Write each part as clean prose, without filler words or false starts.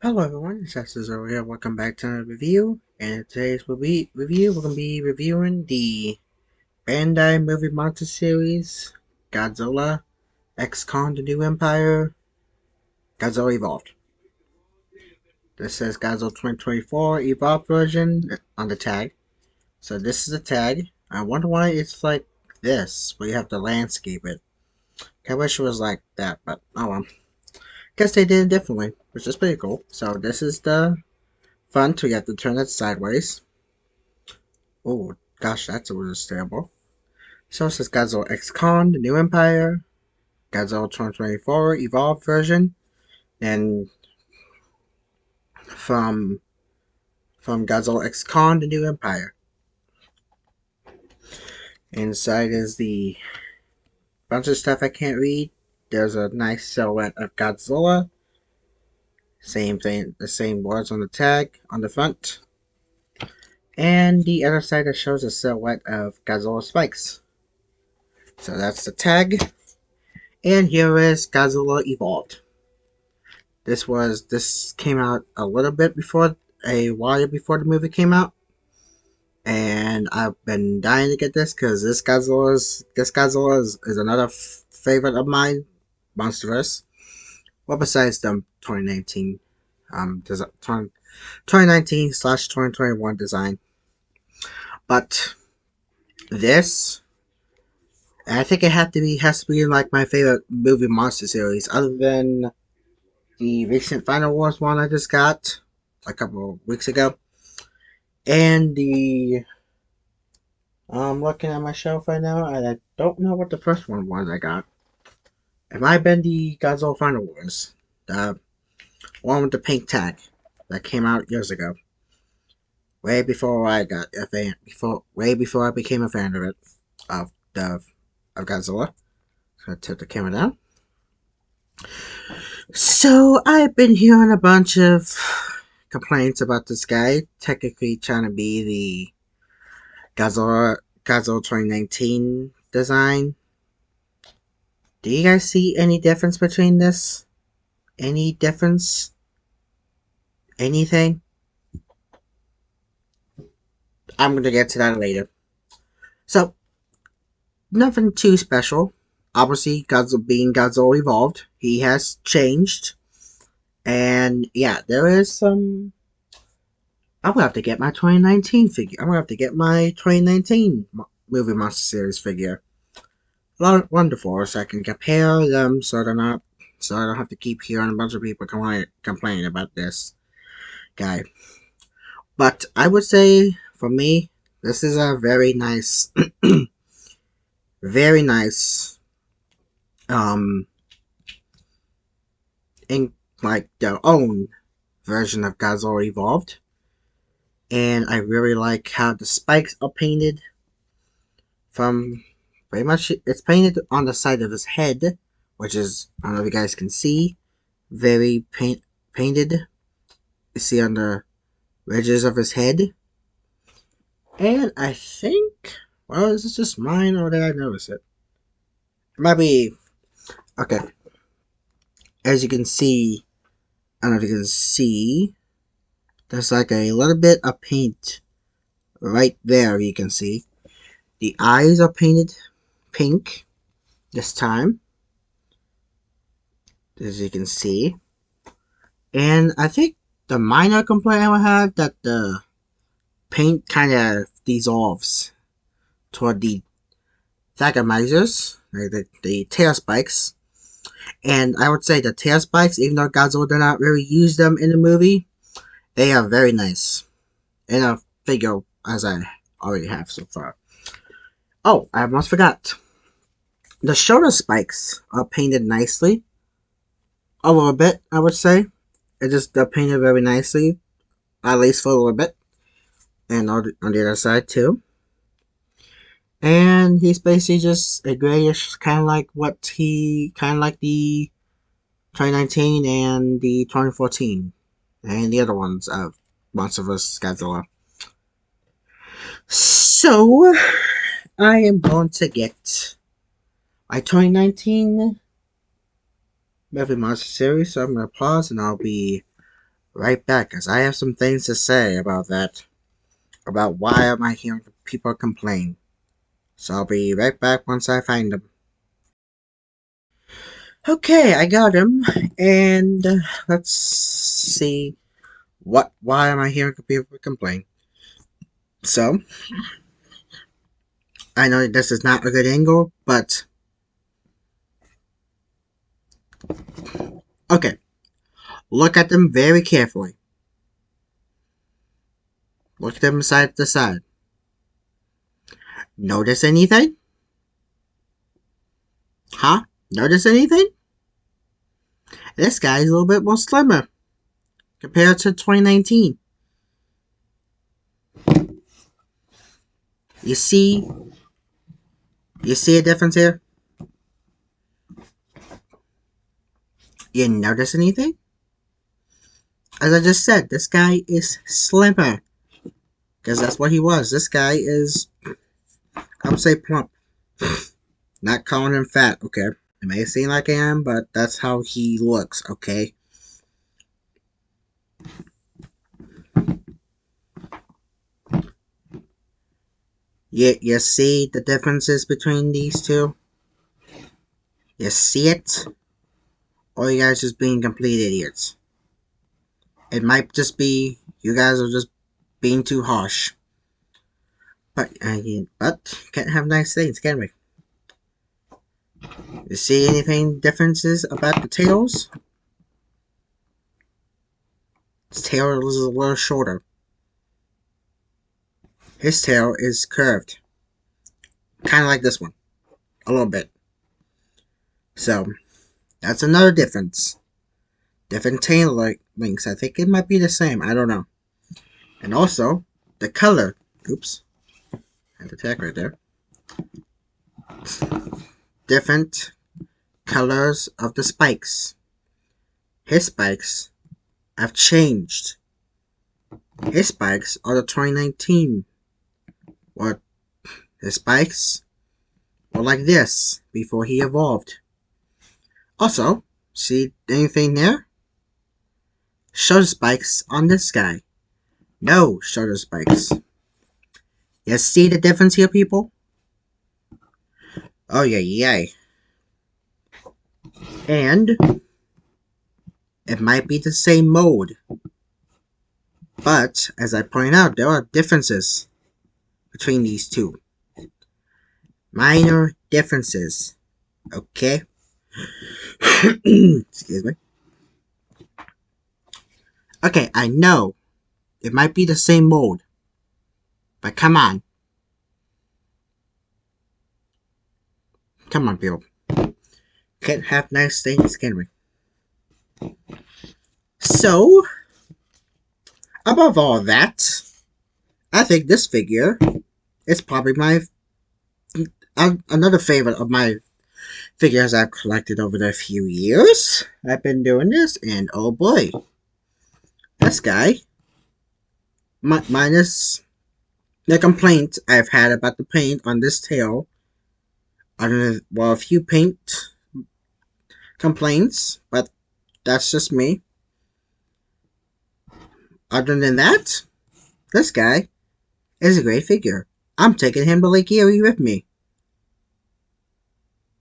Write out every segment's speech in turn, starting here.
Hello everyone, it's Cesar here. Welcome back to another review. And in today's review, we're going to be reviewing the Bandai movie monster series, Godzilla, X-Con the New Empire, Godzilla Evolved. This says Godzilla 2024 Evolved version on the tag. So this is the tag. I wonder why it's like this, where you have to landscape it. I wish it was like that, but oh well. Guess they did it differently, which is pretty cool. So this is the front, we have to turn it sideways. Oh, gosh, that's understandable. So it says Godzilla X Con, the New Empire, Godzilla 2024 Evolved version, and from Godzilla X Con, the New Empire. Inside is the bunch of stuff I can't read. There's a nice silhouette of Godzilla. Same thing, the same words on the tag on the front. And the other side that shows a silhouette of Godzilla spikes. So that's the tag. And here is Godzilla Evolved. This came out a little bit before, a while before the movie came out, and I've been dying to get this because this Godzilla is another favorite of mine, Monsterverse. Well, besides the 2019 2019 slash 2021 design, but this I think it has to be like my favorite movie monster series, other than the recent Final Wars one I just got a couple of weeks ago. And the I'm looking at my shelf right now, and I don't know what the first one was I got. It might have been the Godzilla Final Wars, the one with the pink tag that came out years ago, way before I got a fan, way before I became a fan of it, of the of Godzilla. So I took the camera down. So I've been hearing a bunch of complaints about this guy technically trying to be the Godzilla 2019 design. Do you guys see any difference between this? Any difference? Anything? I'm gonna get to that later. So, nothing too special. Obviously, Godzilla being Godzilla Evolved, he has changed. And yeah, there is some. I'm gonna have to get my 2019 figure. I'm gonna have to get my 2019 movie Monster Series figure. Wonderful, so I can compare them so they're not. So I don't have to keep hearing a bunch of people complaining about this guy. But I would say, for me, this is a very nice, very nice, um, in like their own version of Godzilla Evolved. And I really like how the spikes are painted from pretty much, it's painted on the side of his head, which is, I don't know if you guys can see, very painted. You see on the ridges of his head. And I think, well, is this just mine or did I notice it? It might be, okay. As you can see, I don't know if you can see, there's like a little bit of paint right there, you can see. The eyes are painted pink this time, as you can see. And I think the minor complaint I would have that the paint kind of dissolves toward the Thagomisers, like the tail spikes. And I would say the tail spikes, even though Godzilla did not really use them in the movie, they are very nice in a figure as I already have so far. Oh, I almost forgot. The shoulder spikes are painted nicely. A little bit, I would say. It just they're painted very nicely, at least for a little bit. And on the other side too. And he's basically just a grayish, kind of like the 2019 and the 2014, and the other ones of Monster vs. Godzilla. So, I am going to get my 2019 Movie Monster series, so I'm going to pause and I'll be right back, because I have some things to say about that. About why am I hearing people complain. So I'll be right back once I find them. Okay, I got him, and let's see why am I hearing people complain. So, I know this is not a good angle, but okay, look at them very carefully. Look at them side to side. Notice anything? Huh? Notice anything? This guy's a little bit more slimmer compared to 2019. You see You see a difference here? You notice anything? As I just said, this guy is slimmer. Because that's what he was. This guy is, I would say, plump. Not calling him fat, okay? It may seem like I am, but that's how he looks, okay? You see the differences between these two? You see it? Or you guys just being complete idiots? It might just be you guys are just being too harsh. But can't have nice things, can we? You see anything differences about the tails? His tail is a little shorter. His tail is curved. Kind of like this one. A little bit. So, that's another difference. Different tail lengths. I think it might be the same. I don't know. And also, the color. Oops. I had to tag right there. Different colors of the spikes. His spikes have changed. His spikes are the 2019. What? His spikes were like this before he evolved. Also, see anything there? Shoulder spikes on this guy. No shoulder spikes. You see the difference here, people? Oh, yeah. And it might be the same mode. But, as I point out, there are differences between these two. Minor differences. Okay? Excuse me. Okay, I know it might be the same mode. But come on. Come on, people. Can't have nice things, can we? So, above all that, I think this figure is probably my another favorite of my figures I've collected over the few years I've been doing this, and oh boy, this guy, minus the complaints I've had about the paint on this tail, a few paint complaints, but that's just me. Other than that, this guy is a great figure. I'm taking him to Lake Erie with me.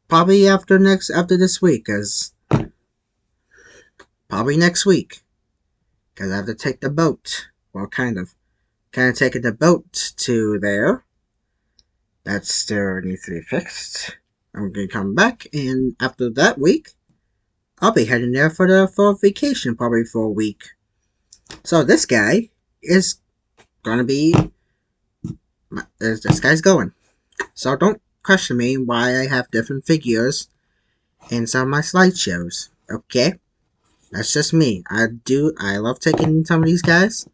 Probably after this week, probably next week, because I have to take the boat. Well, kind of taking the boat to there. That still needs to be fixed. I'm gonna come back, and after that week, I'll be heading there for vacation, probably for a week. So this guy is gonna be. This guy's going. So don't question me why I have different figures in some of my slideshows. Okay? That's just me. I love taking some of these guys.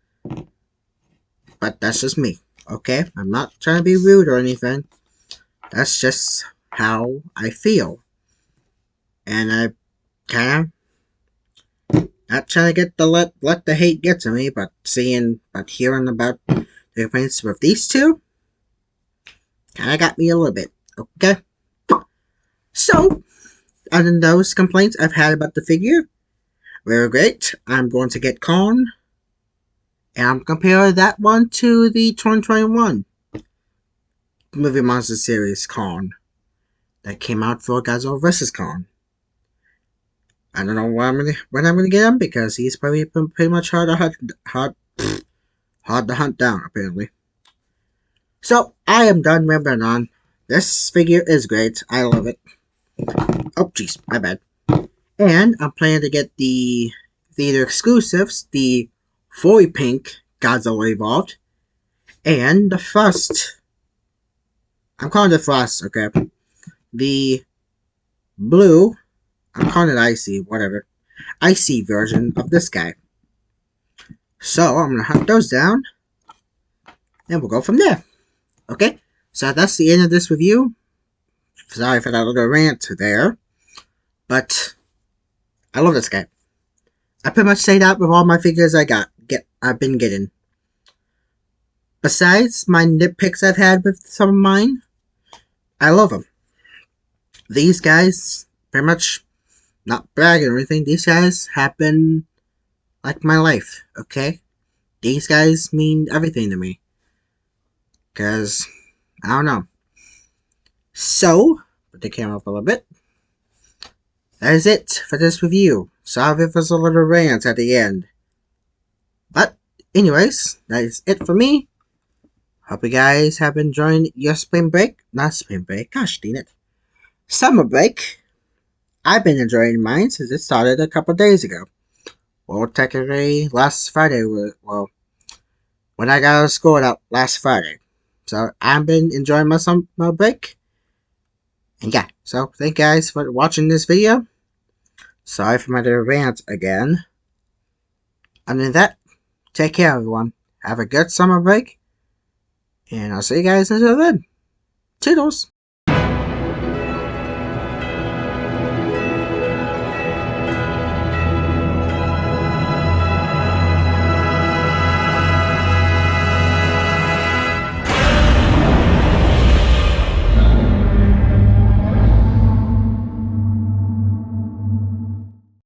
But that's just me. Okay? I'm not trying to be rude or anything. That's just how I feel. And I kind of not trying to get let the hate get to me, but hearing about the complaints with these two kind of got me a little bit. Okay? So, other than those complaints I've had about the figure, Very great. I'm going to get Kong, and I'm comparing that one to the 2021 movie monster series Kong that came out for Godzilla vs. Kong. I don't know when I'm gonna get him because he's probably been pretty much hard to hunt down apparently. So I am done rambling on. This figure is great. I love it. Oh jeez, my bad. And I'm planning to get the theater exclusives, the fully pink Godzilla Evolved, and the Frost. I'm calling it Frost, okay? The blue, I'm calling it Icy, whatever. Icy version of this guy. So I'm gonna hunt those down, and we'll go from there. Okay? So that's the end of this review. Sorry for that little rant there, but I love this guy. I pretty much say that with all my figures I've been getting. Besides my nitpicks I've had with some of mine, I love them. These guys, pretty much, not bragging or anything, these guys have been like my life, okay? These guys mean everything to me. Because, I don't know. So, put the camera up a little bit. That is it for this review. Sorry if there's a little rant at the end. But, anyways, that is it for me. Hope you guys have been enjoying your spring break. Not spring break, gosh dang it. Summer break. I've been enjoying mine since it started a couple days ago. Well, technically, last Friday, well, when I got out of school last Friday. So, I've been enjoying my summer break. And yeah, so thank you guys for watching this video. Sorry for my little rant again. Other than that, take care everyone. Have a good summer break. And I'll see you guys until then. Toodles!